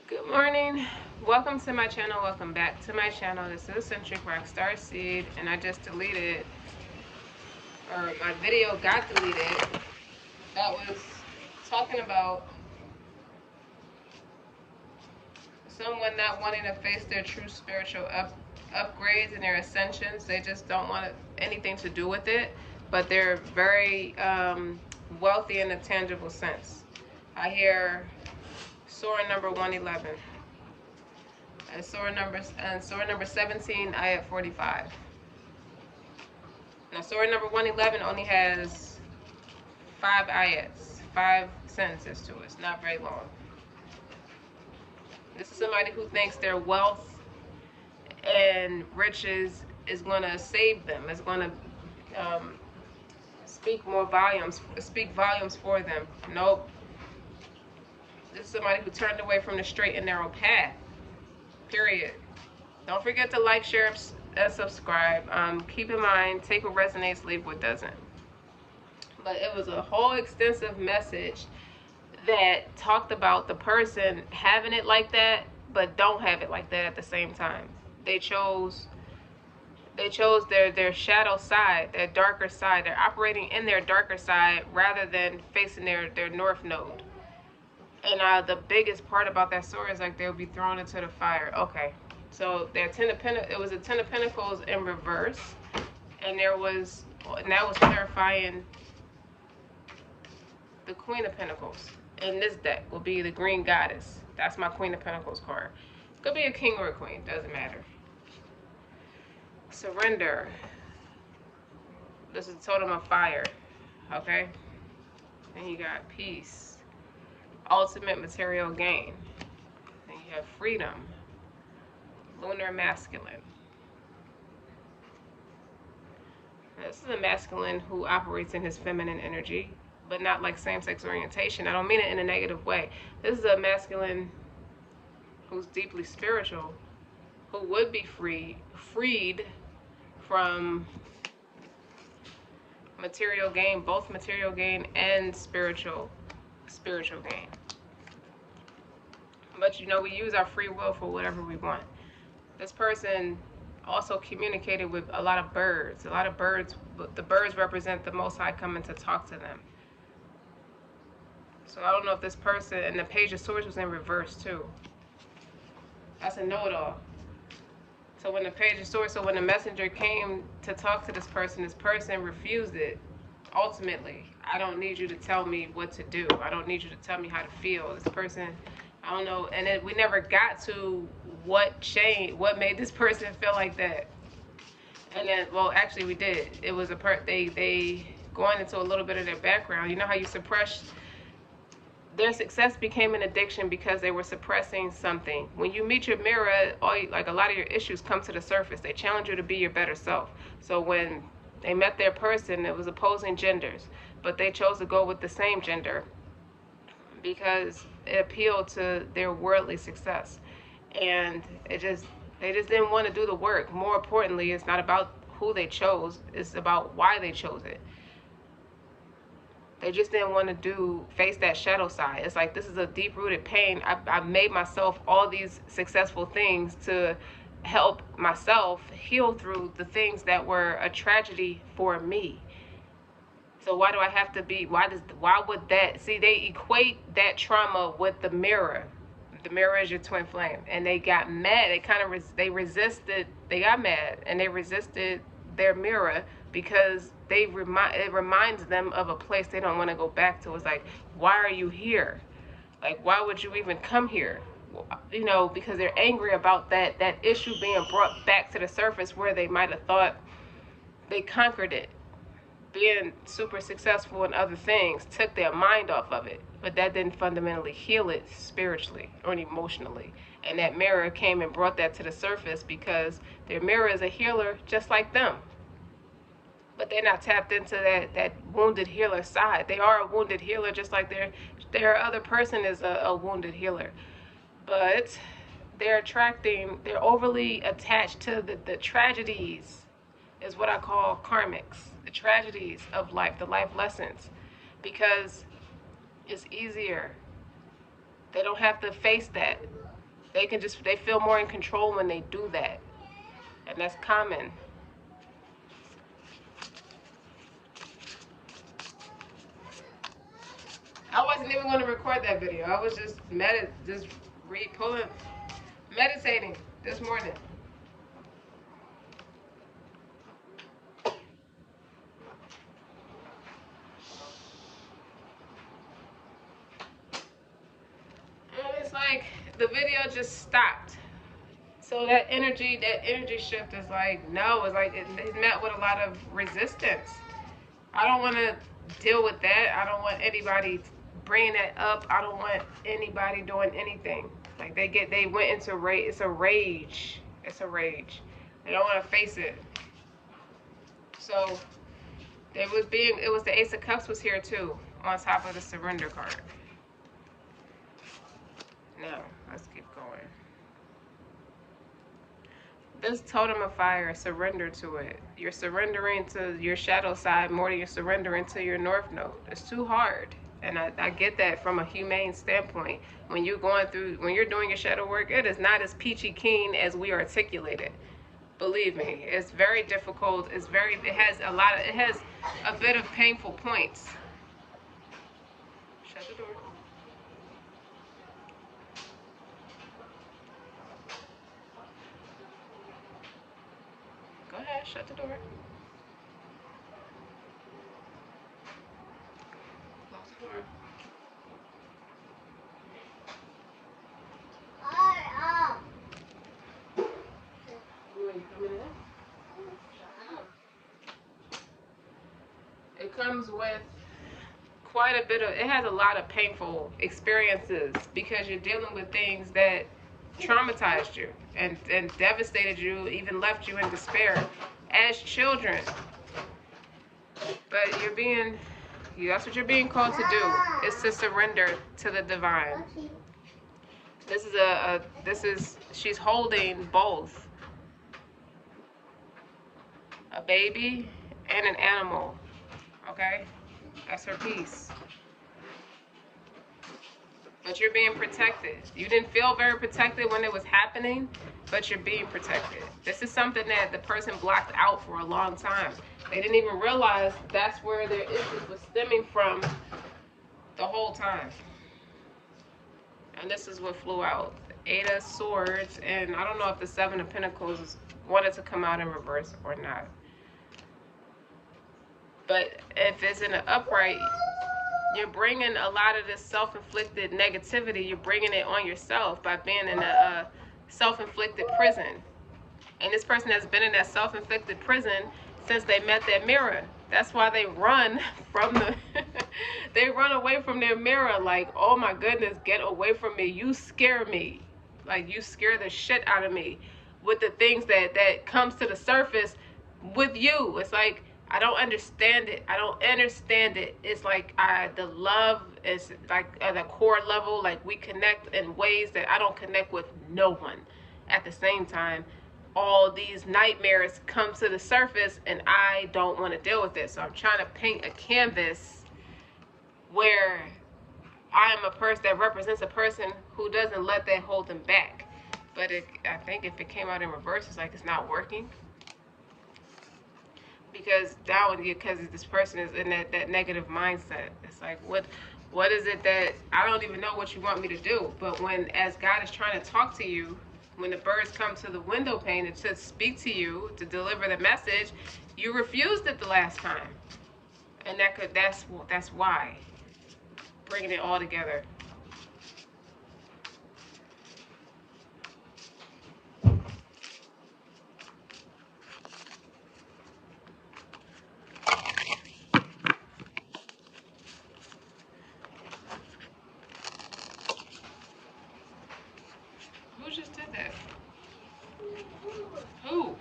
Good morning. Welcome to my channel. Welcome back to my channel. This is Eccentric RockStar'Seed, and I just deleted, or my video got deleted. That was talking about someone not wanting to face their true spiritual upgrades and their ascensions. They just don't want anything to do with it, but they're very wealthy in a tangible sense. I hear Surah number 111. And Surah number 17, ayat 45. Now Surah number 111 only has 5 ayats, 5 sentences to it. It's not very long. This is somebody who thinks their wealth and riches is going to save them. It's going to speak volumes for them. Nope. This is somebody who turned away from the straight and narrow path. Period. Don't forget to like, share, and subscribe. Keep in mind, take what resonates, leave what doesn't. But it was a whole extensive message that talked about the person having it like that, but don't have it like that at the same time. They chose their shadow side, their darker side. They're operating in their darker side rather than facing their north node. And the biggest part about that story is like they'll be thrown into the fire. Okay, so it was a 10 of Pentacles in reverse, and that was clarifying the Queen of Pentacles. In this deck will be the Green Goddess. That's my Queen of Pentacles card. Could be a king or a queen, doesn't matter. Surrender. This is totem of fire. Okay, and you got peace. Ultimate material gain. Then you have freedom. Lunar masculine. This is a masculine who operates in his feminine energy, but not like same-sex orientation. I don't mean it in a negative way. This is a masculine who's deeply spiritual, who would be freed from material gain, both material gain and spiritual gain. But you know, we use our free will for whatever we want. This person also communicated with a lot of birds. The birds represent the Most High coming to talk to them. So I don't know if this person, and the Page of Swords was in reverse too. That's a know-it-all. So when the Page of Swords, so when the messenger came to talk to this person refused it. Ultimately, I don't need you to tell me what to do. I don't need you to tell me how to feel. This person, I don't know. And then we never got to what made this person feel like that. And then, well, actually we did. It was they going into a little bit of their background. You know how you suppress their success became an addiction because they were suppressing something. When you meet your mirror, like a lot of your issues come to the surface. They challenge you to be your better self. So when they met their person, it was opposing genders, but they chose to go with the same gender because it appealed to their worldly success. And they just didn't want to do the work. More importantly, it's not about who they chose, it's about why they chose it. They just didn't want to face that shadow side. It's like, this is a deep-rooted pain. I've made myself all these successful things to help myself heal through the things that were a tragedy for me. So why do I have to be, why would that, see, they equate that trauma with the mirror. The mirror is your twin flame, and they got mad. They resisted, they got mad, and they resisted their mirror because it reminds them of a place they don't want to go back to. It's like, why are you here? Like, why would you even come here? You know, because they're angry about that issue being brought back to the surface where they might have thought they conquered it. Being super successful in other things took their mind off of it, but that didn't fundamentally heal it spiritually or emotionally. And that mirror came and brought that to the surface because their mirror is a healer just like them. But they're not tapped into that wounded healer side. They are a wounded healer just like their other person is a wounded healer. But they're overly attached to the tragedies, is what I call karmics, the tragedies of life, the life lessons, because it's easier. They don't have to face that. They feel more in control when they do that. And that's common. I wasn't even going to record that video. I was just meditating this morning. And it's like the video just stopped. So that energy shift is like, no, it's like it's met with a lot of resistance. I don't want to deal with that. I don't want anybody bringing that up. I don't want anybody doing anything. Like they went into rage. It's a rage. It's a rage. They don't want to face it. So it was the Ace of Cups was here too, on top of the surrender card. Now, let's keep going. This totem of fire, surrender to it. You're surrendering to your shadow side more than you're surrendering to your north node. It's too hard. And I get that from a humane standpoint. When you're doing your shadow work, it is not as peachy keen as we articulate it. Believe me, it's very difficult. It has a bit of painful points. Shut the door. Go ahead, shut the door. Close the door. You ain't coming in? It comes with it has a lot of painful experiences because you're dealing with things that traumatized you and devastated you, even left you in despair as children. But that's what you're being called to do, is to surrender to the divine. She's holding both a baby and an animal. Okay? That's her piece. But you're being protected. You didn't feel very protected when it was happening, but you're being protected. This is something that the person blocked out for a long time. They didn't even realize that's where their issues was stemming from the whole time. And this is what flew out. Eight of Swords, and I don't know if the Seven of Pentacles wanted to come out in reverse or not. But if it's in an upright, you're bringing a lot of this self-inflicted negativity, you're bringing it on yourself by being in a self-inflicted prison. And this person has been in that self-inflicted prison since they met their mirror. That's why they run from they run away from their mirror like, oh my goodness, get away from me. You scare me. Like, you scare the shit out of me with the things that comes to the surface with you. It's like, I don't understand it. I don't understand it. It's like the love is like at a core level, like we connect in ways that I don't connect with no one. At the same time, all these nightmares come to the surface and I don't want to deal with it. So I'm trying to paint a canvas where I am a person that represents a person who doesn't let that hold them back. But I think if it came out in reverse, it's like it's not working. Because this person is in that negative mindset. It's like, what is it that I don't even know what you want me to do? But as God is trying to talk to you, when the birds come to the window pane and to speak to you, to deliver the message, you refused it the last time. And that's why. Bringing it all together. Who just did that? Who?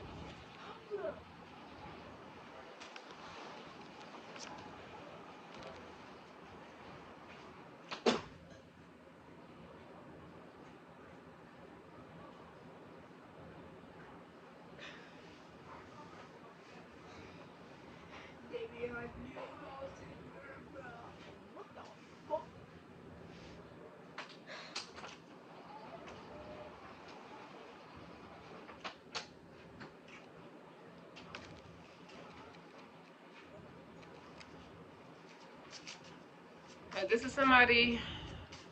This is somebody,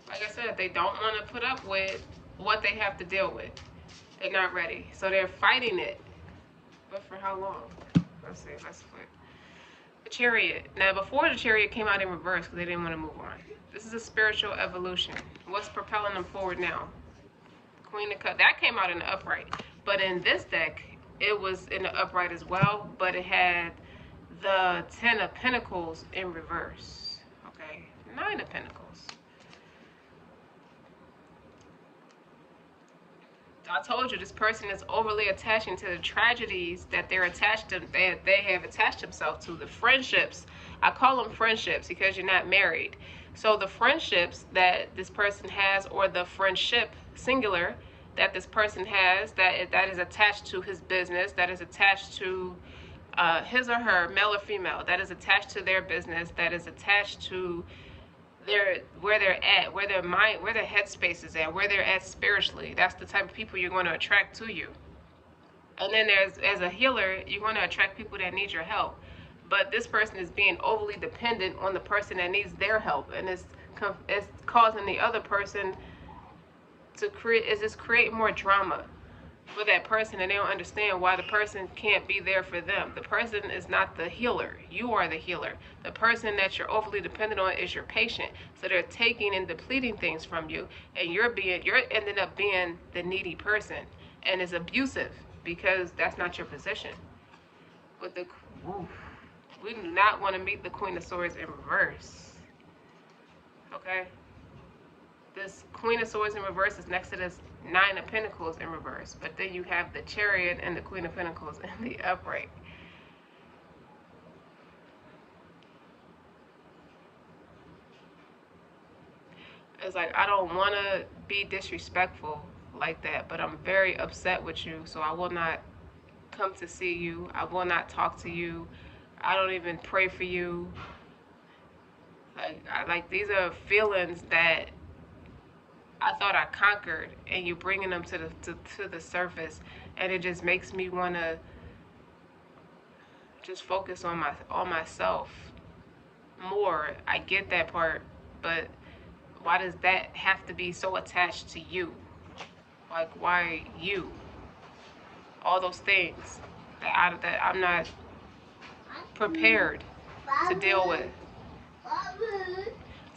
like I said, they don't want to put up with what they have to deal with. They're not ready. So they're fighting it. But for how long? Let's see. Let's flip. The Chariot. Now, before the Chariot came out in reverse because they didn't want to move on. This is a spiritual evolution. What's propelling them forward now? Queen of Cups. That came out in the upright. But in this deck, it was in the upright as well. But it had the 10 of Pentacles in reverse. Okay. 9 of Pentacles. I told you this person is overly attaching to the tragedies that they're attached to, that they have attached themselves to. The friendships, I call them friendships because you're not married. So the friendships that this person has, or the friendship singular that this person has, that is attached to his business, that is attached to his or her, male or female, that is attached to their business, that is attached to where they're at, where their mind, where their headspace is at, where they're at spiritually. That's the type of people you're going to attract to you. And then as a healer, you're going to attract people that need your help. But this person is being overly dependent on the person that needs their help, and it's causing the other person to create more drama for that person, and they don't understand why the person can't be there for them. The person is not the healer. You are the healer. The person that you're overly dependent on is your patient. So they're taking and depleting things from you, and you're ending up being the needy person, and it's abusive because that's not your position. But we do not want to meet the Queen of Swords in reverse. Okay? This Queen of Swords in reverse is next to this 9 of Pentacles in reverse. But then you have the Chariot and the Queen of Pentacles in the upright. It's like, I don't want to be disrespectful like that, but I'm very upset with you, so I will not come to see you. I will not talk to you. I don't even pray for you. Like these are feelings that I thought I conquered, and you're bringing them to the surface, and it just makes me want to just focus on myself more. I get that part, but why does that have to be so attached to you? Like, why you? All those things that I'm not prepared to deal with.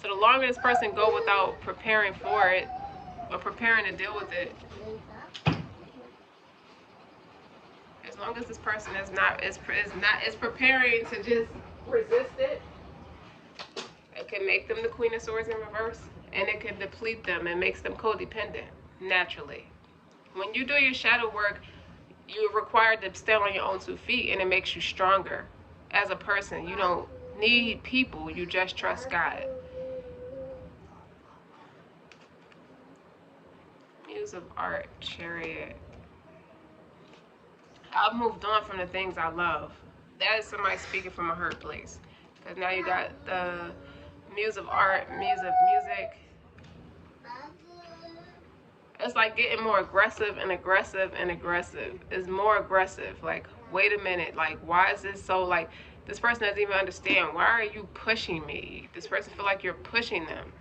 So the longer this person go without preparing for it, or preparing to deal with it, as long as this person is preparing to just resist it, it can make them the Queen of Swords in reverse, and it can deplete them and makes them codependent naturally. When you do your shadow work, you're required to stand on your own 2 feet, and it makes you stronger as a person. You don't need people, you just trust God. Muse of Art, Chariot. I've moved on from the things I love. That is somebody speaking from a hurt place. Because now you got the Muse of Art, Muse of Music. It's like getting more aggressive and aggressive and aggressive. It's more aggressive. Like, wait a minute. Like, why is this so, like, this person doesn't even understand. Why are you pushing me? This person feel like you're pushing them.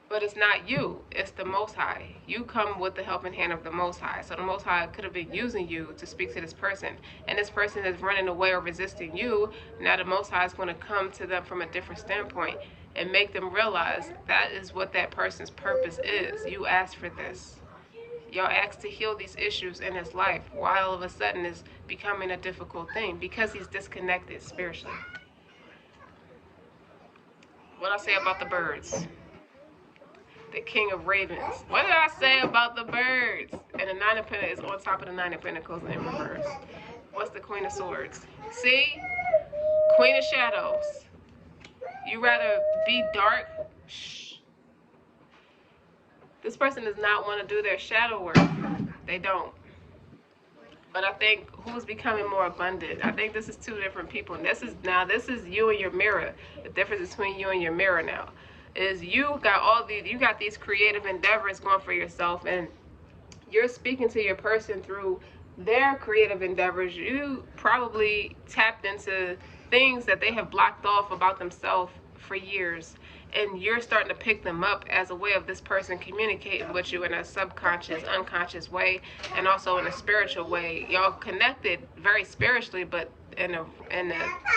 But it's not you. It's the Most High. You come with the helping hand of the Most High. So the Most High could have been using you to speak to this person. And this person is running away or resisting you. Now the Most High is going to come to them from a different standpoint and make them realize that is what that person's purpose is. You asked for this. Y'all asked to heal these issues in his life. Why all of a sudden is becoming a difficult thing? Because he's disconnected spiritually. What I say about the birds? The King of Ravens. What did I say about the birds? And the 9 of Pentacles is on top of the 9 of Pentacles in reverse. What's the Queen of Swords? See? Queen of Shadows. You rather be dark? Shh. This person does not want to do their shadow work. They don't. But I think who's becoming more abundant? I think this is 2 different people. And this is you and your mirror. The difference between you and your mirror now is you got these creative endeavors going for yourself, and you're speaking to your person through their creative endeavors. You probably tapped into things that they have blocked off about themselves for years, and you're starting to pick them up as a way of this person communicating with you in a subconscious, unconscious way, and also in a spiritual way. Y'all connected very spiritually, but in a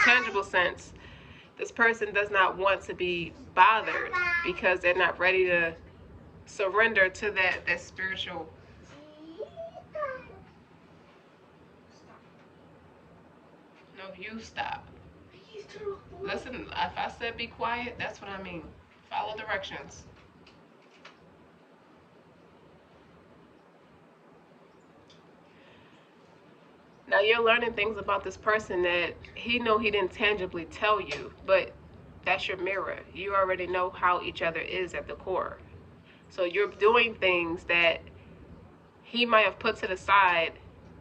tangible sense, this person does not want to be bothered because they're not ready to surrender to that spiritual. No, you stop. Listen, if I said be quiet, that's what I mean. Follow directions. Now you're learning things about this person that he didn't tangibly tell you, but that's your mirror. You already know how each other is at the core. So you're doing things that he might have put to the side,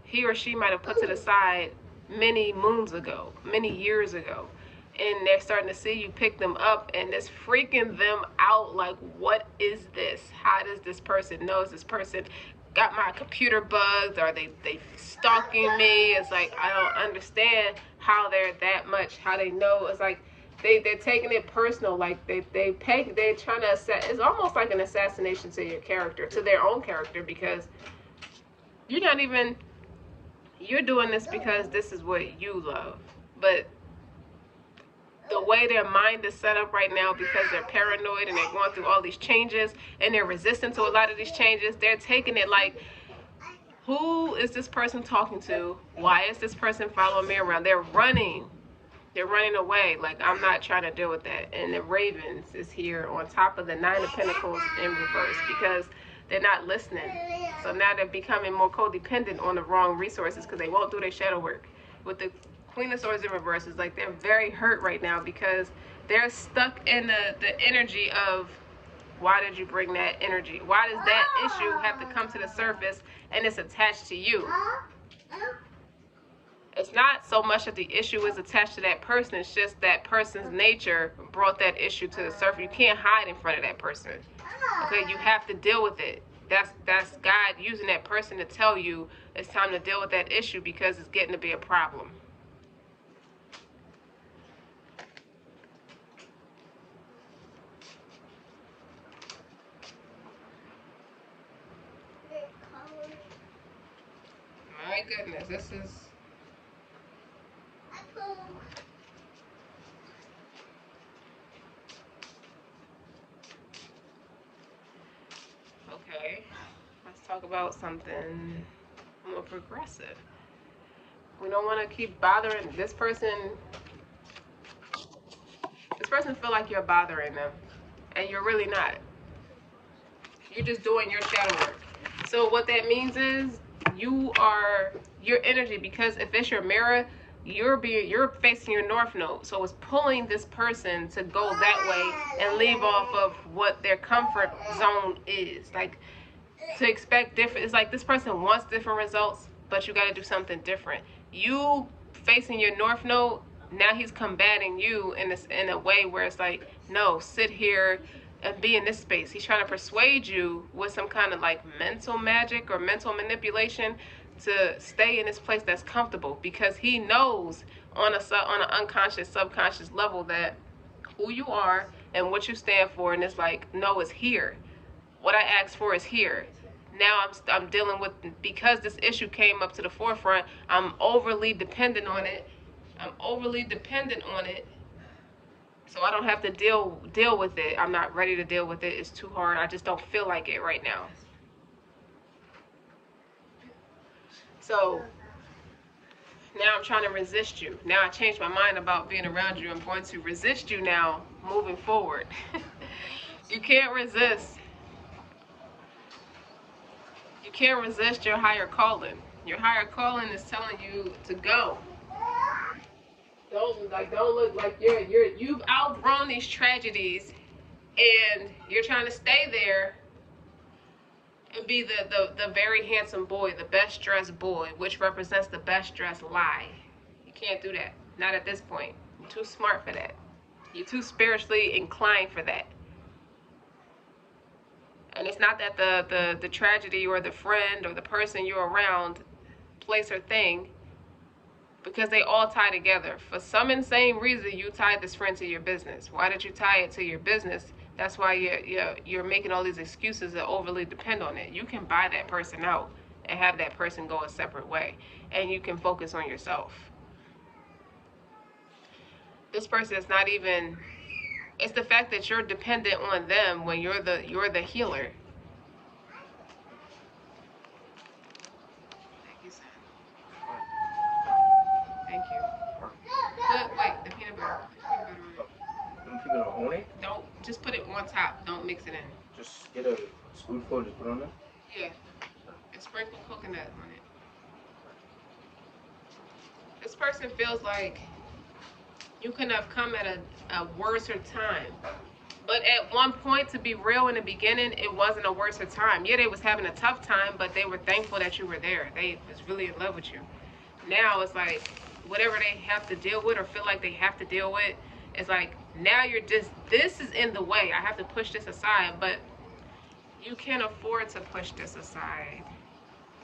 he or she might have put to the side many moons ago, many years ago. And they're starting to see you pick them up, and it's freaking them out. Like, what is this? How does this person know? Is this person got my computer bugged? Are they stalking me? It's like, I don't understand how they're that much, how they know. It's like they're taking it personal. Like they're trying to it's almost like an assassination to your character, to their own character, because you're doing this because this is what you love. But the way their mind is set up right now, because they're paranoid and they're going through all these changes and they're resistant to a lot of these changes, they're taking it like, who is this person talking to? Why is this person following me around? They're running away. Like, I'm not trying to deal with that. And the Ravens is here on top of the Nine of Pentacles in reverse, because they're not listening. So now they're becoming more codependent on the wrong resources because they won't do their shadow work. With the Queen of Swords in reverse, is like they're very hurt right now because they're stuck in the energy of, why did you bring that energy? Why does that issue have to come to the surface and it's attached to you? It's not so much that the issue is attached to that person, it's just that person's nature brought that issue to the surface. You can't hide in front of that person. Okay, you have to deal with it. That's God using that person to tell you it's time to deal with that issue because it's getting to be a problem. My goodness, this is... Okay, let's talk about something more progressive. We don't want to keep bothering this person. This person feel like you're bothering them, and you're really not. You're just doing your shadow work. So what that means is your energy, because if it's your mirror, you're facing your north node, so it's pulling this person to go that way and leave off of what their comfort zone is. Like, to expect different, it's like this person wants different results, but you got to do something different. You facing your north node, now he's combating you in a way where it's like, no, sit here and be in this space. He's trying to persuade you with some kind of like mental magic or mental manipulation to stay in this place that's comfortable, because he knows on an unconscious, subconscious level that who you are and what you stand for, and it's like, no, it's here. What I asked for is here. Now I'm dealing with, because this issue came up to the forefront, I'm overly dependent on it. So I don't have to deal with it. I'm not ready to deal with it. It's too hard. I just don't feel like it right now. So now I'm trying to resist you. Now I changed my mind about being around you. I'm going to resist you now moving forward. You can't resist. You can't resist your higher calling. Your higher calling is telling you to go. Don't look like you've outgrown these tragedies, and you're trying to stay there and be the very handsome boy, the best dressed boy, which represents the best dressed lie. You can't do that. Not at this point. You're too smart for that. You're too spiritually inclined for that. And it's not that the tragedy or the friend or the person you're around, place or thing, because they all tie together. For some insane reason, you tied this friend to your business. Why did you tie it to your business? That's why you're making all these excuses that overly depend on it. You can buy that person out and have that person go a separate way, and you can focus on yourself. This person is not even, it's the fact that you're dependent on them when you're the healer. Thank you, son. Thank you. But wait, the peanut butter. Peanut butter on it? Don't, just put it on top. Don't mix it in. Just get a spoonful and just put it on there? Yeah. And sprinkle coconut on it. This person feels like you couldn't have come at a worser time. But at one point, to be real, in the beginning, it wasn't a worser time. Yeah, they was having a tough time, but they were thankful that you were there. They was really in love with you. Now it's like whatever they have to deal with or feel like they have to deal with, it's like now you're just, this is in the way. I have to push this aside, but you can't afford to push this aside.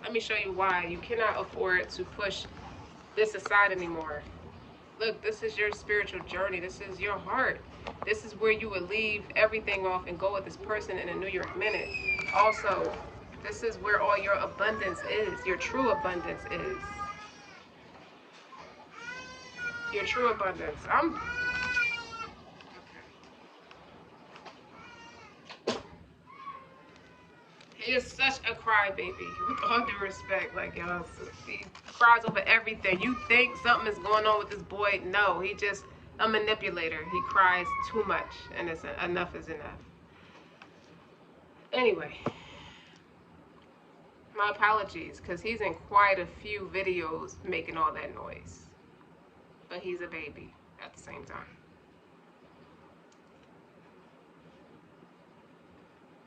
Let me show you why. You cannot afford to push this aside anymore. Look, this is your spiritual journey. This is your heart. This is where you would leave everything off and go with this person in a New York minute. Also, this is where all your abundance is. Your true abundance is. Your true abundance. He is such a crybaby. With all due respect, like, y'all, he cries over everything. You think something is going on with this boy? No, he just a manipulator. He cries too much, and it's enough is enough. Anyway, my apologies, because he's in quite a few videos making all that noise. But he's a baby at the same time.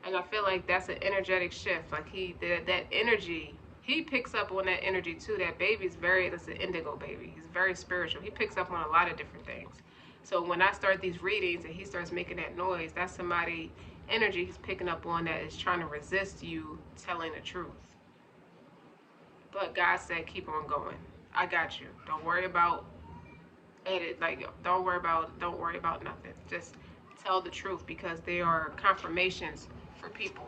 And I feel like that's an energetic shift. Like that energy, he picks up on that energy too. That baby's that's an indigo baby. He's very spiritual. He picks up on a lot of different things. So when I start these readings and he starts making that noise, that's somebody energy he's picking up on that is trying to resist you telling the truth. But God said, keep on going. I got you. Don't worry about edit. Like, don't worry about nothing. Just tell the truth, because they are confirmations for people.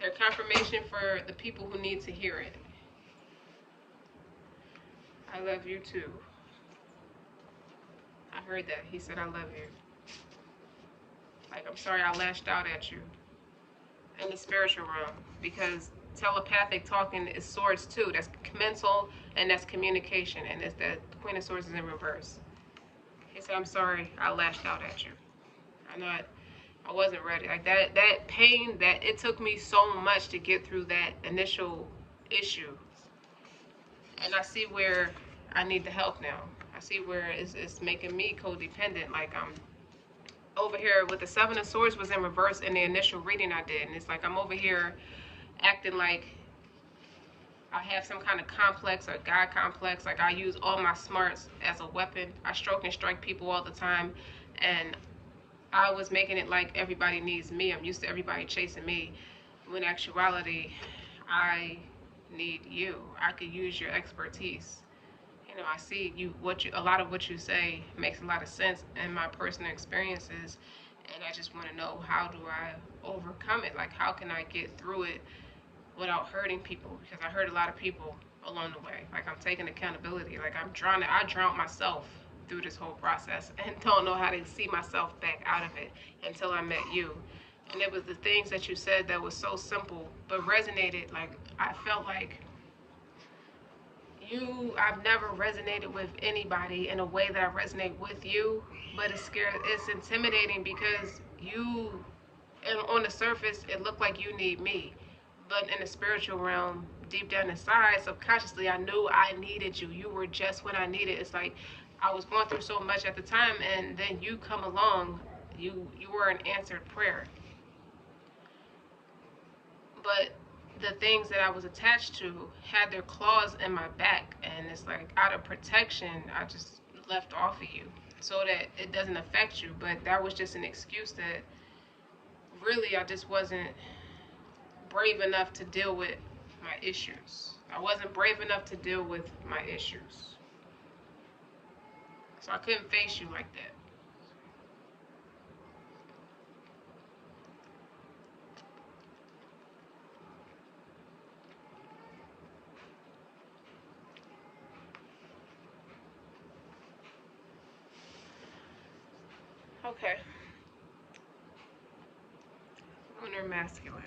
They're confirmation for the people who need to hear it. I love you too. I heard that. He said, I love you. Like, I'm sorry I lashed out at you in the spiritual realm, because telepathic talking is swords too. That's mental and that's communication, and it's the Queen of Swords is in reverse. He said, I'm sorry I lashed out at you. I wasn't ready. Like that pain, that it took me so much to get through that initial issue. And I see where I need the help now. I see where it's making me codependent. Like I'm over here with the Seven of Swords was in reverse in the initial reading I did. And it's like I'm over here acting like I have some kind of complex or God complex. Like I use all my smarts as a weapon. I stroke and strike people all the time. And I was making it like everybody needs me. I'm used to everybody chasing me. When in actuality, I need you. I could use your expertise. You know, I see a lot of what you say makes a lot of sense in my personal experiences. And I just want to know, how do I overcome it? Like, how can I get through it without hurting people? Because I hurt a lot of people along the way. Like, I'm taking accountability. Like, I drowned myself through this whole process and don't know how to see myself back out of it until I met you. And it was the things that you said that was so simple but resonated. Like, I felt like I've never resonated with anybody in a way that I resonate with you, but it's intimidating because and on the surface, it looked like you need me. But in the spiritual realm, deep down inside, subconsciously, I knew I needed you. You were just what I needed. It's like I was going through so much at the time, and then you come along. You were an answered prayer. But the things that I was attached to had their claws in my back, and it's like out of protection, I just left off of you so that it doesn't affect you. But that was just an excuse that really I just wasn't brave enough to deal with my issues. I wasn't brave enough to deal with my issues. So I couldn't face you like that. Okay. Lunar masculine.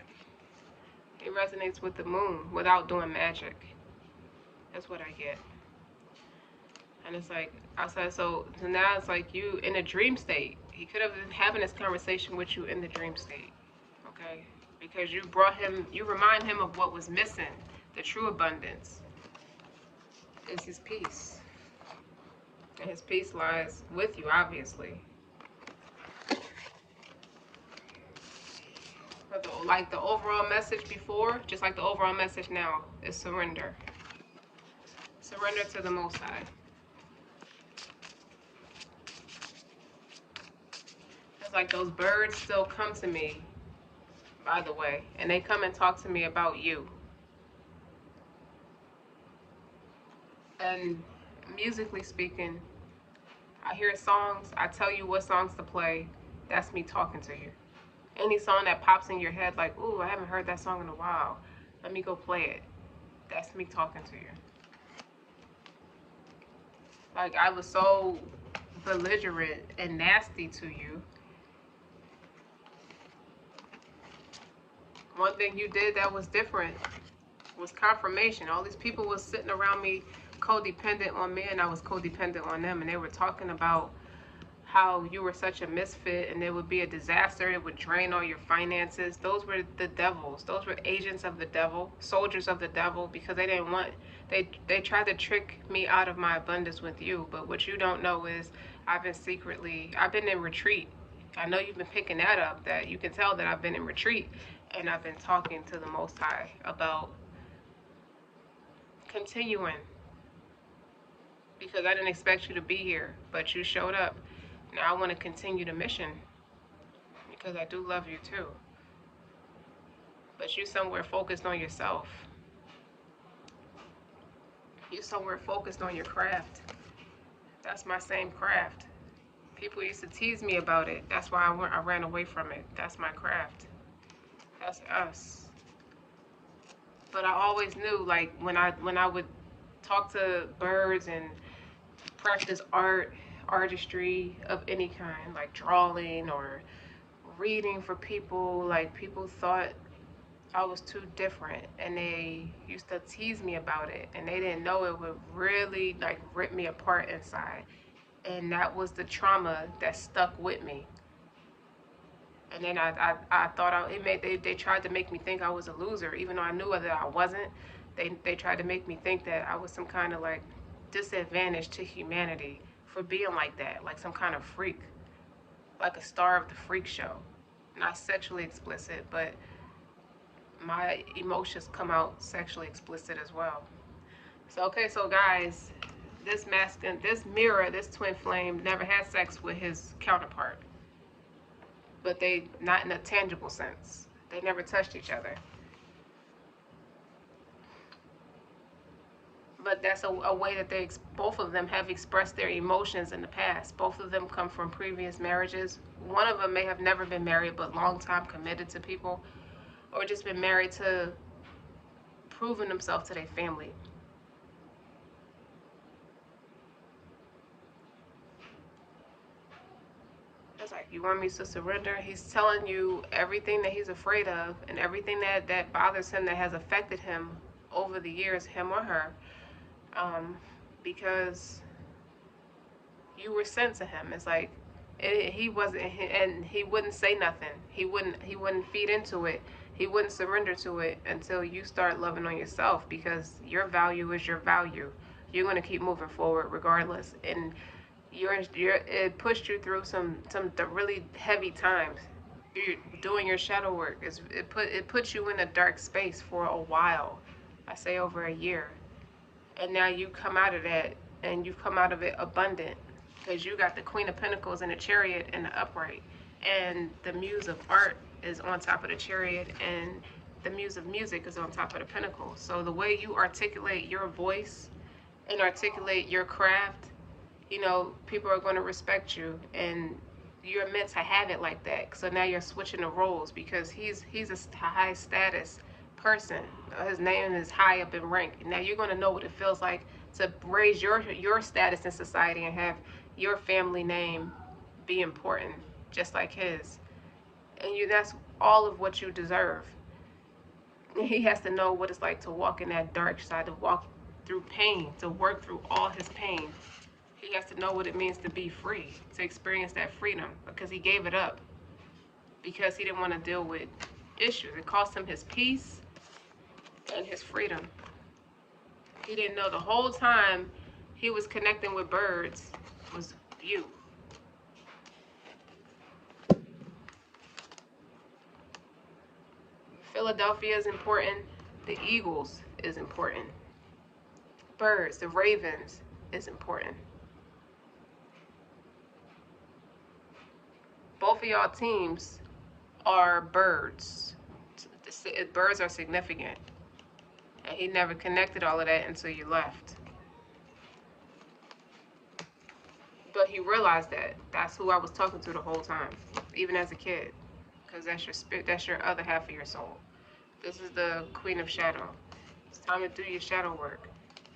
It resonates with the moon without doing magic. That's what I get. And it's like, outside, so now it's like you in a dream state. He could have been having this conversation with you in the dream state. Okay? Because you brought him, you remind him of what was missing. The true abundance is his peace. And his peace lies with you, obviously. But like the overall message before, just like the overall message now, is surrender. Surrender to the Most High. It's like those birds still come to me, by the way, and they come and talk to me about you. And musically speaking, I hear songs, I tell you what songs to play, that's me talking to you. Any song that pops in your head like, ooh, I haven't heard that song in a while, let me go play it. That's me talking to you. Like, I was so belligerent and nasty to you. One thing you did that was different was confirmation. All these people was sitting around me codependent on me, and I was codependent on them, and they were talking about how you were such a misfit and it would be a disaster, it would drain all your finances. Those were the devils. Those were agents of the devil, soldiers of the devil, because they didn't want, they tried to trick me out of my abundance with you. But what you don't know is I've been in retreat. I know you've been picking that up, that you can tell that I've been in retreat, and I've been talking to the Most High about continuing, because I didn't expect you to be here, but you showed up. Now I want to continue the mission because I do love you too. But you somewhere focused on yourself. You somewhere focused on your craft. That's my same craft. People used to tease me about it. That's why I ran away from it. That's my craft. That's us. But I always knew, like, when I would talk to birds and practice artistry of any kind, like drawing or reading for people, like, people thought I was too different, and they used to tease me about it, and they didn't know it would really, like, rip me apart inside. And that was the trauma that stuck with me. And then I thought they tried to make me think I was a loser, even though I knew that I wasn't. They tried to make me think that I was some kind of, like, disadvantage to humanity for being like that, like some kind of freak, like a star of the freak show. Not sexually explicit, but my emotions come out sexually explicit as well. So, okay, so guys, this mirror, this twin flame never had sex with his counterpart. But they, not in a tangible sense. They never touched each other. But that's a way that both of them have expressed their emotions in the past. Both of them come from previous marriages. One of them may have never been married, but long time committed to people, or just been married to proving themselves to their family. It's like, you want me to surrender? He's telling you everything that he's afraid of and everything that bothers him, that has affected him over the years, him or her, because you were sent to him. It's like, he wasn't, and he wouldn't say nothing. He wouldn't feed into it. He wouldn't surrender to it until you start loving on yourself, because your value is your value. You're going to keep moving forward regardless. And it pushed you through some really heavy times. You're doing your shadow work. It puts you in a dark space for a while. I say over a year. And now you come out of that, and you've come out of it abundant, because you got the Queen of Pentacles in the Chariot and the upright, and the Muse of Art is on top of the Chariot, and the muse of music is on top of the pinnacle. So the way you articulate your voice and articulate your craft, you know, people are going to respect you, and you're meant to have it like that. So now you're switching the roles because he's a high status person. His name is high up in rank. Now you're going to know what it feels like to raise your status in society and have your family name be important, just like his. And that's all of what you deserve. He has to know what it's like to walk in that dark side, to walk through pain, to work through all his pain. He has to know what it means to be free, to experience that freedom, because he gave it up because he didn't want to deal with issues. It cost him his peace and his freedom. He didn't know the whole time he was connecting with birds was you. Philadelphia is important. The Eagles is important. Birds, the Ravens is important. Both of y'all teams are birds. Birds are significant. And he never connected all of that until you left. But he realized that. That's who I was talking to the whole time, even as a kid. Because that's your spirit, that's your other half of your soul. This is the Queen of Shadow. It's time to do your shadow work.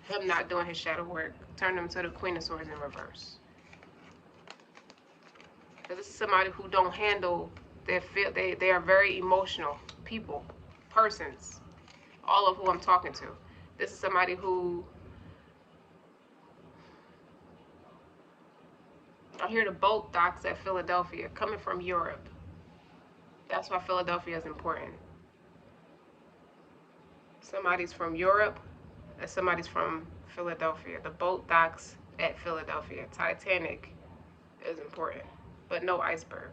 Him not doing his shadow work turned him to the Queen of Swords in reverse. Because this is somebody who don't handle their feel. They are very emotional people, persons. All of who I'm talking to. This is somebody who, I hear the boat docks at Philadelphia coming from Europe. That's why Philadelphia is important. Somebody's from Europe and somebody's from Philadelphia. The boat docks at Philadelphia. Titanic is important, but no iceberg.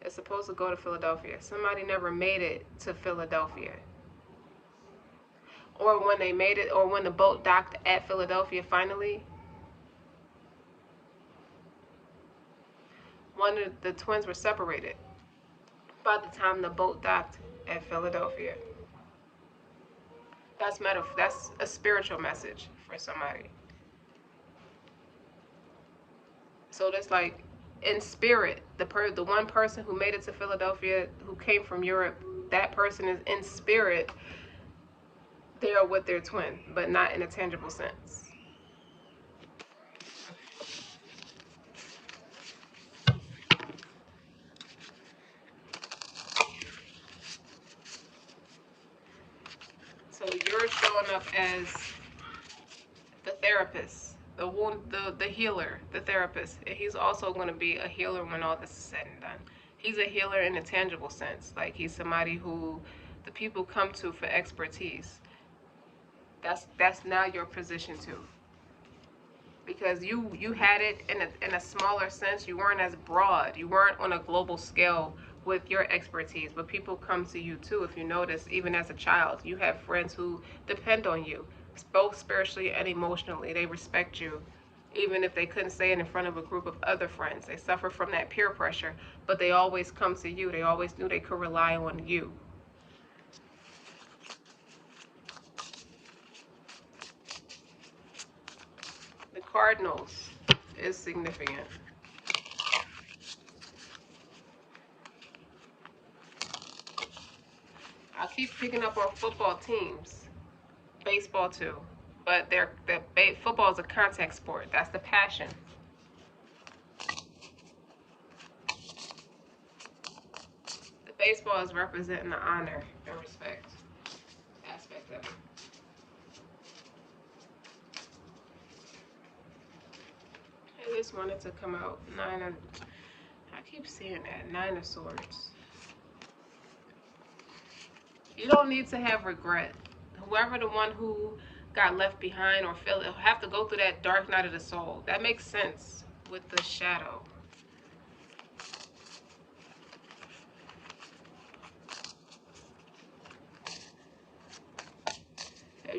It's supposed to go to Philadelphia. Somebody never made it to Philadelphia. Or when they made it, or when the boat docked at Philadelphia finally, one of the twins were separated by the time the boat docked at Philadelphia. That's a spiritual message for somebody. So that's like, in spirit, the one person who made it to Philadelphia, who came from Europe, that person is in spirit. They are with their twin, but not in a tangible sense. So you're showing up as the therapist, the healer, the therapist. And he's also going to be a healer when all this is said and done. He's a healer in a tangible sense. Like, he's somebody who the people come to for expertise. That's now your position too. Because you had it in a smaller sense. You weren't as broad. You weren't on a global scale with your expertise. But people come to you too. If you notice, even as a child, you have friends who depend on you, both spiritually and emotionally. They respect you, even if they couldn't say it in front of a group of other friends. They suffer from that peer pressure, but they always come to you. They always knew they could rely on you. The Cardinals is significant. I keep picking up on football teams, baseball too, but football is a contact sport. That's the passion. The baseball is representing the honor and respect aspect of it. I just wanted to come out I keep seeing that, 9 of Swords. You don't need to have regret. Whoever the one who got left behind or have to go through that dark night of the soul. That makes sense with the shadow.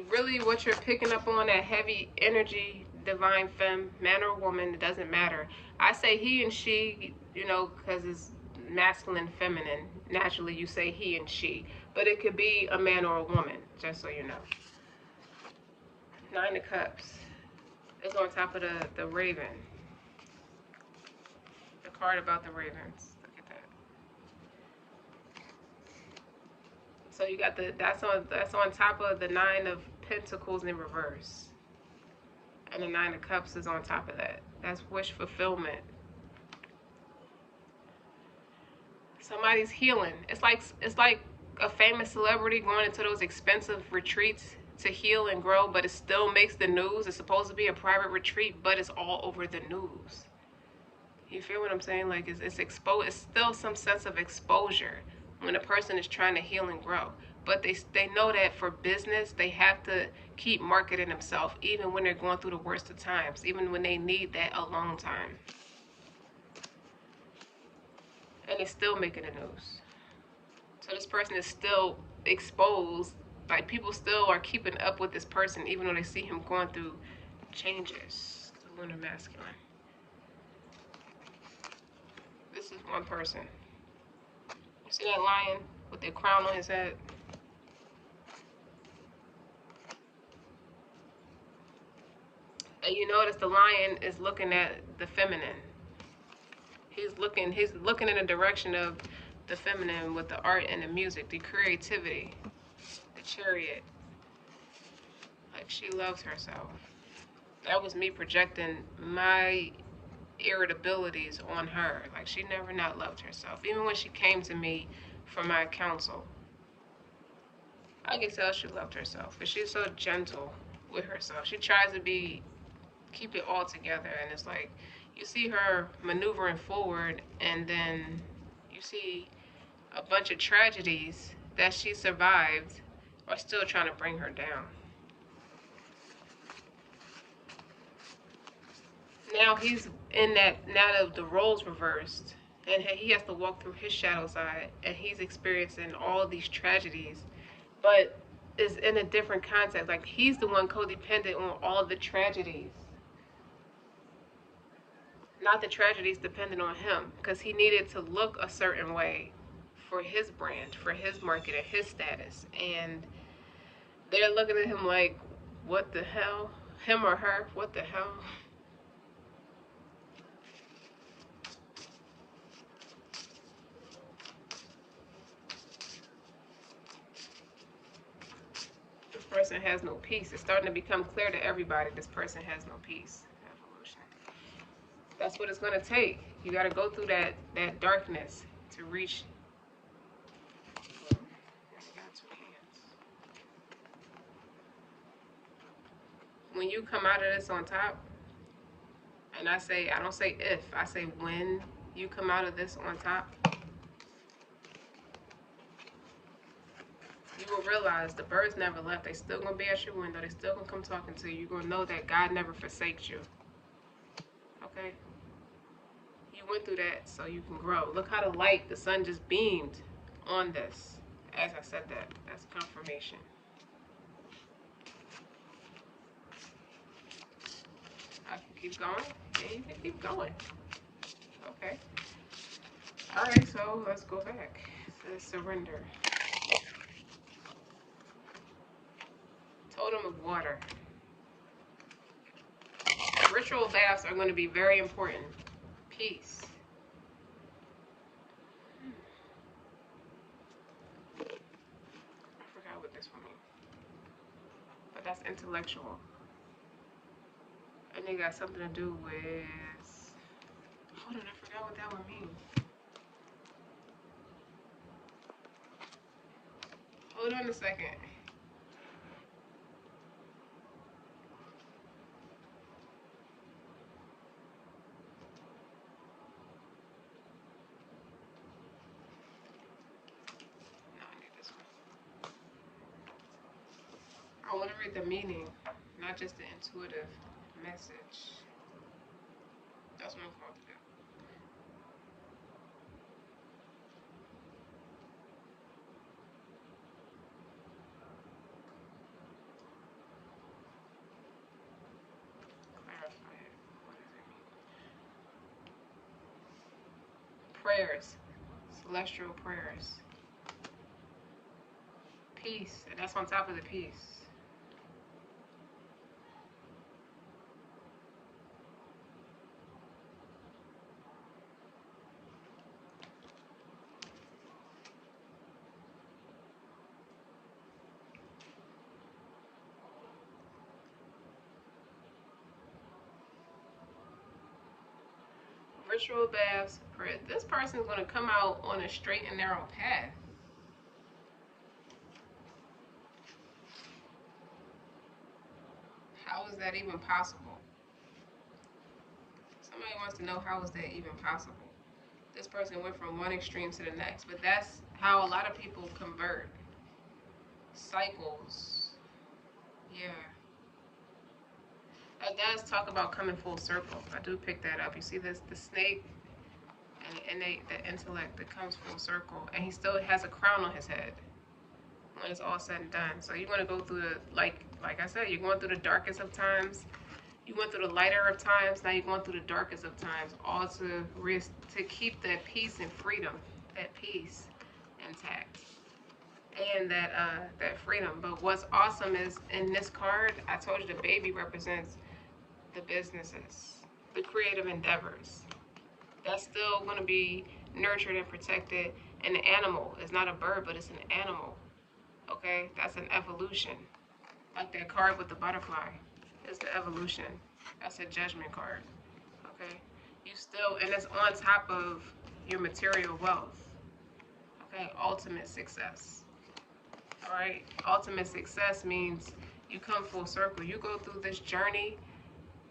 Really, what you're picking up on, that heavy energy, divine femme, man or woman, it doesn't matter. I say he and she, you know, because it's masculine, feminine. Naturally, you say he and she, but it could be a man or a woman, just so you know. Nine of Cups is on top of the Raven. The card about the Ravens. Look at that. So you got that's on top of the Nine of Pentacles in reverse. And the Nine of Cups is on top of that. That's wish fulfillment. Somebody's healing. It's like a famous celebrity going into those expensive retreats to heal and grow, but it still makes the news. It's supposed to be a private retreat, but it's all over the news. You feel what I'm saying? Like it's exposed. It's still some sense of exposure when a person is trying to heal and grow. But they know that for business, they have to keep marketing themselves, even when they're going through the worst of times, even when they need that alone time. And it's still making the news. So this person is still exposed. Like, people still are keeping up with this person, even though they see him going through changes. The lunar masculine. This is one person. You see that lion with the crown on his head? And you notice the lion is looking at the feminine. He's looking in the direction of the feminine with the art and the music, the creativity, the Chariot. Like, she loves herself. That was me projecting my irritabilities on her. Like, she never not loved herself. Even when she came to me for my counsel, I could tell she loved herself. But she's so gentle with herself. She tries to keep it all together. And it's like, you see her maneuvering forward, and then you see a bunch of tragedies that she survived are still trying to bring her down. Now he's in that, now that the roles reversed, and he has to walk through his shadow side, and he's experiencing all of these tragedies, but is in a different context. Like, he's the one codependent on all the tragedies, not the tragedies dependent on him, because he needed to look a certain way for his brand, for his market, and his status. And they're looking at him like, what the hell? Him or her, what the hell? This person has no peace. It's starting to become clear to everybody this person has no peace. Evolution. That's what it's going to take. You got to go through that darkness to reach. When you come out of this on top, and I don't say if, I say when you come out of this on top, you will realize the birds never left. They still gonna be at your window. They still gonna come talking to you. You're gonna know that God never forsakes you. Okay? You went through that so you can grow. Look how the sun just beamed on this. As I said that, that's confirmation. I can keep going? Yeah, you can keep going. Okay. Alright, so let's go back. It says surrender. Totem of water. Ritual baths are going to be very important. Peace. I forgot what this one means. But that's intellectual. And it got something to do with... Hold on, I forgot what that one means. Hold on a second. No, I need this one. I want to read the meaning, not just the intuitive message. That's what I'm going to do. Clarify it. What does it mean? Prayers. celestial prayers. Peace, and that's on top of the peace. Ritual baths. This person's going to come out on a straight and narrow path. How is that even possible? Somebody wants to know, how is that even possible? This person went from one extreme to the next, but that's how a lot of people convert. Cycles. Yeah. That does talk about coming full circle. I do pick that up. You see this, the snake and the intellect that comes full circle, and he still has a crown on his head when it's all said and done. So you're going to go through the, like I said, you're going through the darkest of times. You went through the lighter of times. Now you're going through the darkest of times, all to keep that peace and freedom, that peace intact, and that freedom. But what's awesome is in this card, I told you the baby represents the businesses, the creative endeavors. That's still going to be nurtured and protected. And the animal is not a bird, but it's an animal. Okay, that's an evolution. Like that card with the butterfly, it's the evolution. That's a judgment card. Okay, you still, and it's on top of your material wealth. Okay, ultimate success. All right, ultimate success means you come full circle. You go through this journey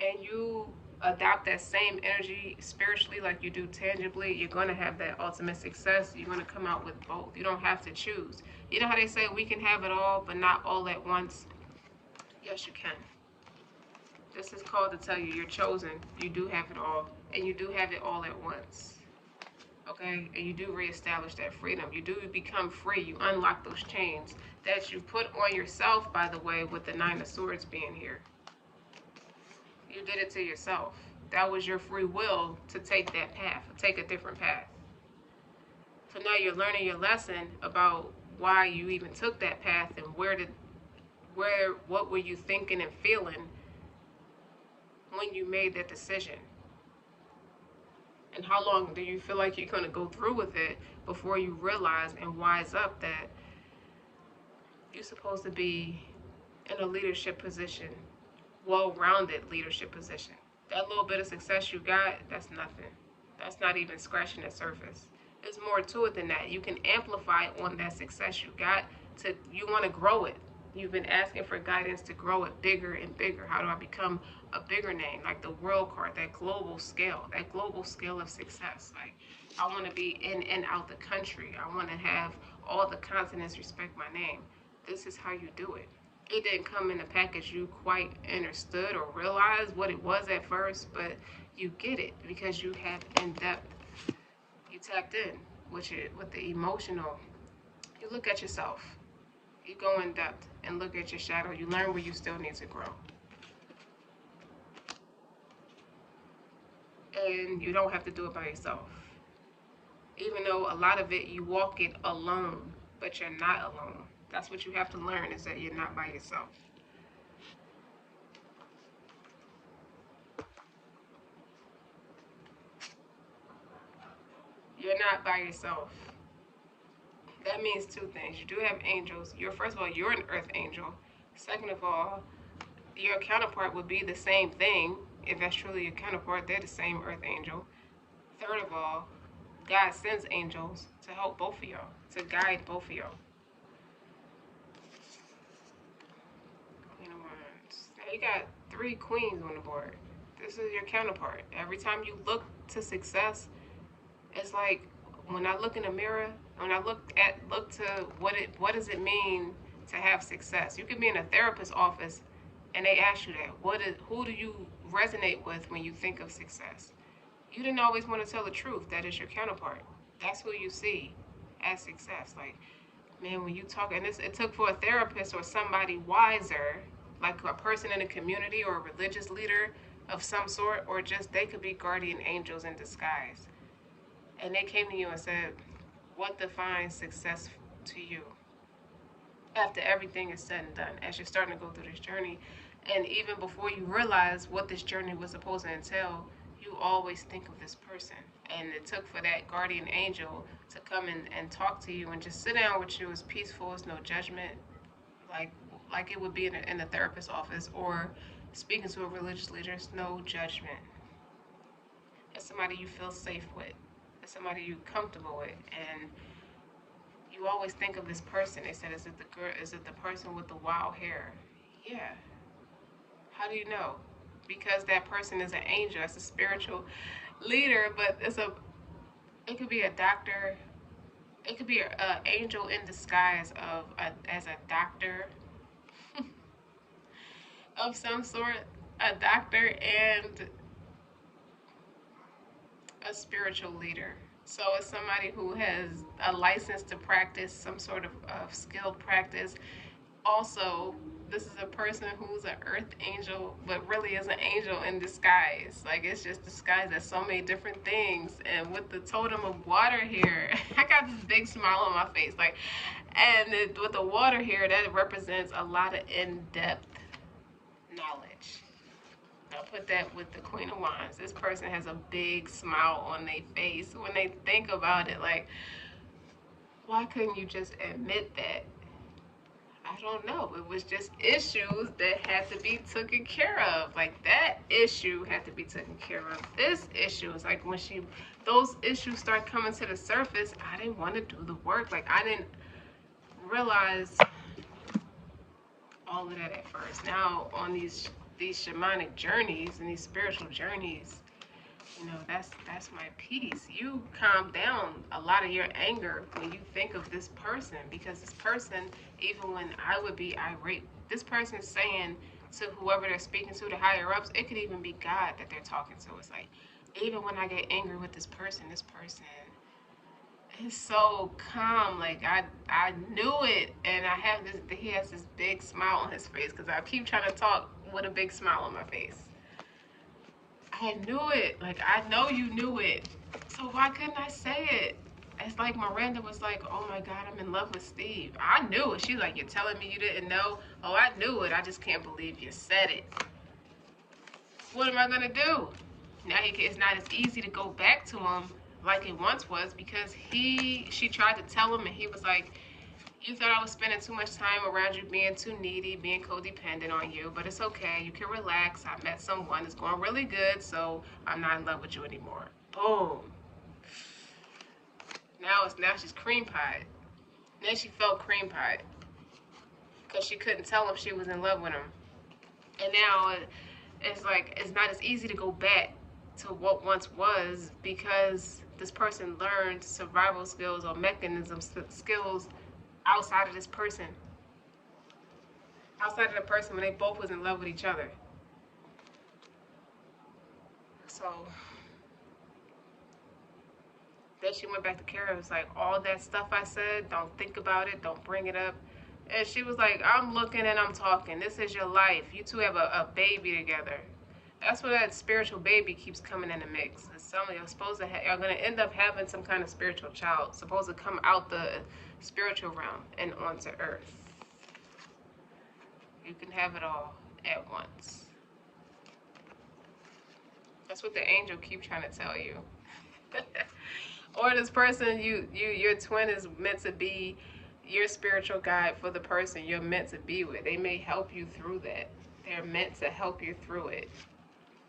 and you adopt that same energy spiritually like you do tangibly, you're going to have that ultimate success. You're going to come out with both. You don't have to choose. You know how they say we can have it all, but not all at once? Yes, you can. This is called to tell you you're chosen. You do have it all, and you do have it all at once. Okay? And you do reestablish that freedom. You do become free. You unlock those chains that you put on yourself, by the way, with the Nine of Swords being here. You did it to yourself. That was your free will to take that path, take a different path. So now you're learning your lesson about why you even took that path and what were you thinking and feeling when you made that decision. And how long do you feel like you're going to go through with it before you realize and wise up that you're supposed to be in a leadership position, well-rounded leadership position. That little bit of success you got, that's nothing. That's not even scratching the surface. There's more to it than that. You can amplify on that success you got. You want to grow it. You've been asking for guidance to grow it bigger and bigger. How do I become a bigger name? Like the world card, that global scale of success. Like, I want to be in and out the country. I want to have all the continents respect my name. This is how you do it. It didn't come in a package you quite understood or realized what it was at first, but you get it because you have in-depth. You tapped in with the emotional. You look at yourself. You go in depth and look at your shadow. You learn where you still need to grow. And you don't have to do it by yourself. Even though a lot of it, you walk it alone, but you're not alone. That's what you have to learn, is that you're not by yourself. You're not by yourself. That means two things. You do have angels. First of all, you're an earth angel. Second of all, your counterpart would be the same thing. If that's truly your counterpart, they're the same earth angel. Third of all, God sends angels to help both of y'all, to guide both of y'all. Queen of Wands. Now you got 3 queens on the board. This is your counterpart. Every time you look to success, it's like when I look in the mirror, when I look to what does it mean to have success? You could be in a therapist's office and they ask you that. Who do you resonate with when you think of success? You didn't always want to tell the truth. That is your counterpart. That's who you see as success. Like, man, when you talk, and it took for a therapist or somebody wiser, like a person in a community or a religious leader of some sort, or just they could be guardian angels in disguise. And they came to you and said, What defines success to you after everything is said and done, as you're starting to go through this journey? And even before you realize what this journey was supposed to entail, you always think of this person. And it took for that guardian angel to come in and talk to you and just sit down with you as peaceful as no judgment, like like it would be in a therapist's office or speaking to a religious leader. There's no judgment. It's somebody you feel safe with. It's somebody you're comfortable with. And you always think of this person. They said, is it the girl? Is it the person with the wild hair? Yeah. How do you know? Because that person is an angel. It's a spiritual leader, but it could be a doctor. It could be an angel in disguise as a doctor of some sort, a doctor and a spiritual leader. So it's somebody who has a license to practice some sort of skilled practice. Also, this is a person who's an earth angel, but really is an angel in disguise. Like, it's just disguised as so many different things. And with the totem of water here, I got this big smile on my face. Like, and with the water here, that represents a lot of in-depth knowledge. I'll put that with the Queen of Wands. This person has a big smile on their face when they think about it. Like, why couldn't you just admit that? I don't know. It was just issues that had to be taken care of. Like, that issue had to be taken care of. This issue is like when those issues start coming to the surface, I didn't want to do the work. Like, I didn't realize all of that at first. Now, on these shamanic journeys and these spiritual journeys, that's my peace. You calm down a lot of your anger when you think of this person, because this person, even when I would be irate, this person saying to whoever they're speaking to, the higher ups, it could even be God that they're talking to. It's like, even when I get angry with this person is so calm. Like, I knew it, and he has this big smile on his face, because I keep trying to talk with a big smile on my face. I knew it. Like, I know you knew it. So why couldn't I say it? It's like Miranda was like, oh my God, I'm in love with Steve. I knew it. She's like, you're telling me you didn't know? Oh, I knew it. I just can't believe you said it. What am I going to do? Now it's not as easy to go back to him like it once was, because she tried to tell him, and he was like, you thought I was spending too much time around you, being too needy, being codependent on you, but it's okay. You can relax. I met someone that's going really good, so I'm not in love with you anymore. Boom. Now she's cream pie. Then she felt cream pie because she couldn't tell him she was in love with him. And now it's like it's not as easy to go back to what once was, because this person learned survival skills or mechanisms, skills outside of this person. Outside of the person when they both was in love with each other. So then she went back to Kara. It was like, all that stuff I said, don't think about it, don't bring it up. And she was like, I'm looking and I'm talking. This is your life. You two have a baby together. That's where that spiritual baby keeps coming in the mix. And some of you are going to end up having some kind of spiritual child, supposed to come out the spiritual realm and onto earth. You can have it all at once. That's what the angel keep trying to tell you. Or this person, your twin is meant to be your spiritual guide for the person you're meant to be with. They may help you through that. They're meant to help you through it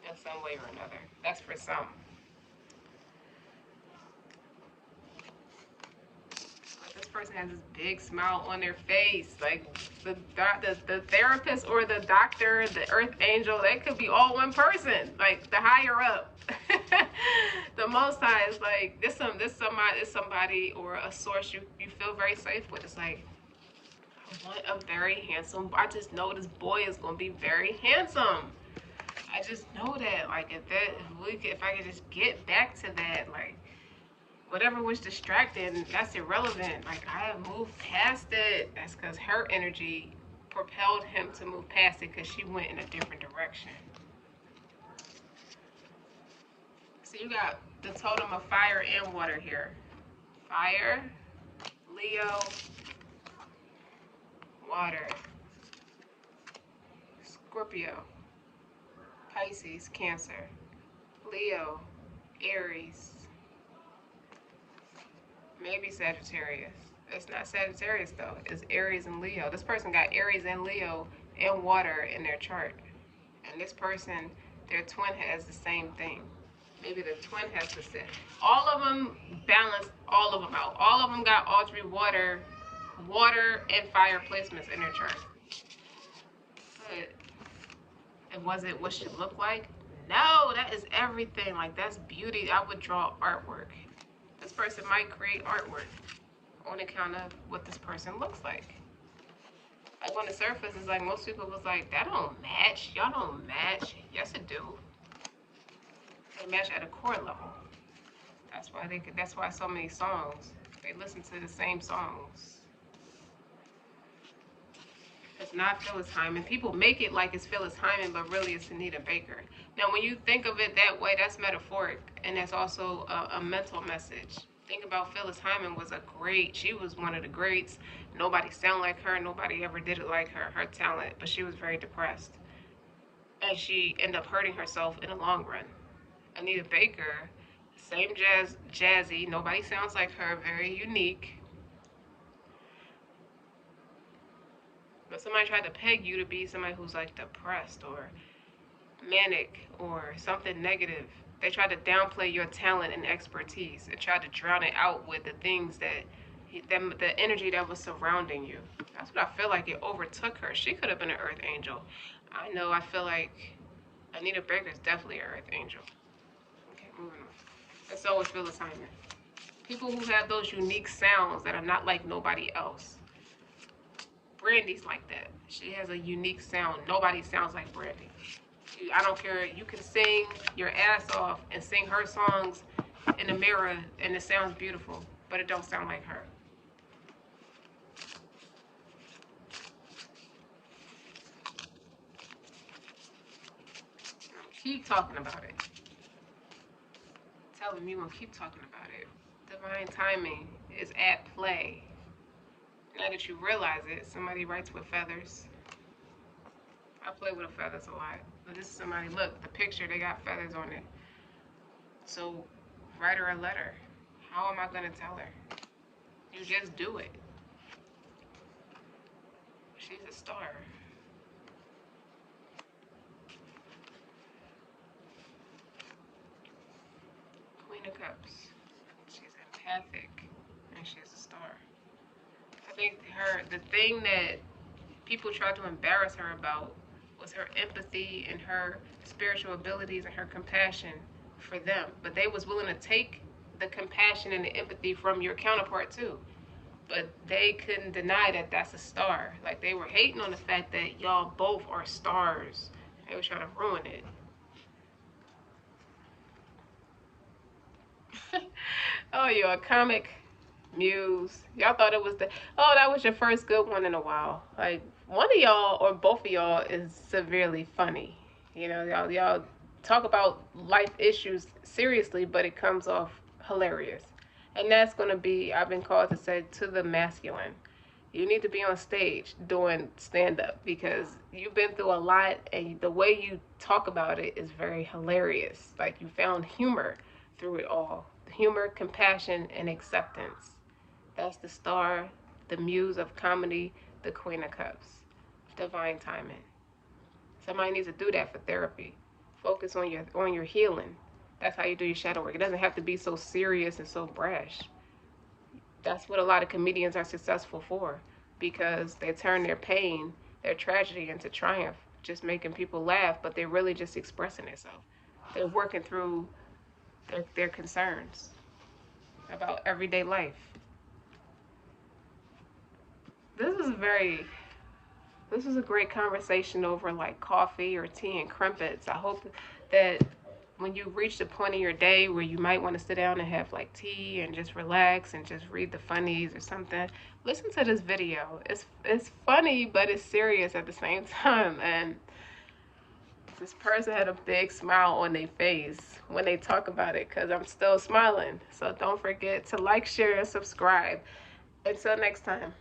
in some way or another. That's for some. But this person has this big smile on their face. Like the therapist or the doctor, the earth angel, they could be all one person. Like the higher up. The Most High is like, this somebody or a source you feel very safe with. It's like, I want a very handsome, I just know this boy is going to be very handsome. I just know that. Like, if I could just get back to that, like, whatever was distracting, that's irrelevant. Like, I have moved past it. That's because her energy propelled him to move past it, because she went in a different direction. So you got the totem of fire and water here. Fire, Leo, water, Scorpio, Pisces, Cancer, Leo, Aries, maybe Sagittarius. It's not Sagittarius though. It's Aries and Leo. This person got Aries and Leo and water in their chart. And this person, their twin has the same thing. Maybe the twin has the same. All of them balance all of them out. All of them got all three water and fire placements in their chart. But it wasn't what she looked like. No, that is everything. Like, that's beauty. I would draw artwork. This person might create artwork on account of what this person looks like. Like, on the surface, it's like most people was like, that don't match. Y'all don't match. Yes, it do. They match at a core level. That's why so many songs, they listen to the same songs. It's not Phyllis Hyman. People make it like it's Phyllis Hyman, but really it's Anita Baker. Now, when you think of it that way, that's metaphoric, and that's also a mental message. Think about Phyllis Hyman she was one of the greats. Nobody sounded like her. Nobody ever did it like her talent, but she was very depressed. And she ended up hurting herself in the long run. Anita Baker, same jazzy. Nobody sounds like her, very unique. But somebody tried to peg you to be somebody who's like depressed or manic or something negative. They tried to downplay your talent and expertise and tried to drown it out with the things the energy that was surrounding you. That's what I feel like it overtook her. She could have been an earth angel. I feel like Anita Baker is definitely an earth angel. Okay, moving on. And so is Phyllis Hyman. People who have those unique sounds that are not like nobody else. Brandy's like that. She has a unique sound. Nobody sounds like Brandy. I don't care. You can sing your ass off and sing her songs in the mirror and it sounds beautiful, but it don't sound like her. Keep talking about it. Tell them you won't keep talking about it. Divine timing is at play. Now that you realize it, somebody writes with feathers. I play with the feathers a lot. But this is somebody, look, the picture, they got feathers on it. So write her a letter. How am I going to tell her? You just do it. She's a star. Queen of Cups. She's empathic and she's a star. I think the thing that people tried to embarrass her about was her empathy and her spiritual abilities and her compassion for them. But they was willing to take the compassion and the empathy from your counterpart too. But they couldn't deny that that's a star. Like, they were hating on the fact that y'all both are stars. They were trying to ruin it. Oh, you're a comic muse. Y'all thought it was that was your first good one in a while. Like, one of y'all or both of y'all is severely funny. You know, y'all talk about life issues seriously, but it comes off hilarious. And that's going to be, I've been called to say, to the masculine. You need to be on stage doing stand-up because you've been through a lot and the way you talk about it is very hilarious. Like, you found humor through it all. Humor, compassion, and acceptance. That's the star, the muse of comedy, the Queen of Cups. Divine timing. Somebody needs to do that for therapy. Focus on your healing. That's how you do your shadow work. It doesn't have to be so serious and so brash. That's what a lot of comedians are successful for, because they turn their pain, their tragedy into triumph, just making people laugh, but they're really just expressing themselves. They're working through their concerns about everyday life. This is a great conversation over like coffee or tea and crumpets. I hope that when you reach the point in your day where you might want to sit down and have like tea and just relax and just read the funnies or something, listen to this video. It's funny, but it's serious at the same time. And This person had a big smile on their face when they talk about it, because I'm still smiling. So don't forget to like, share, and subscribe. Until next time.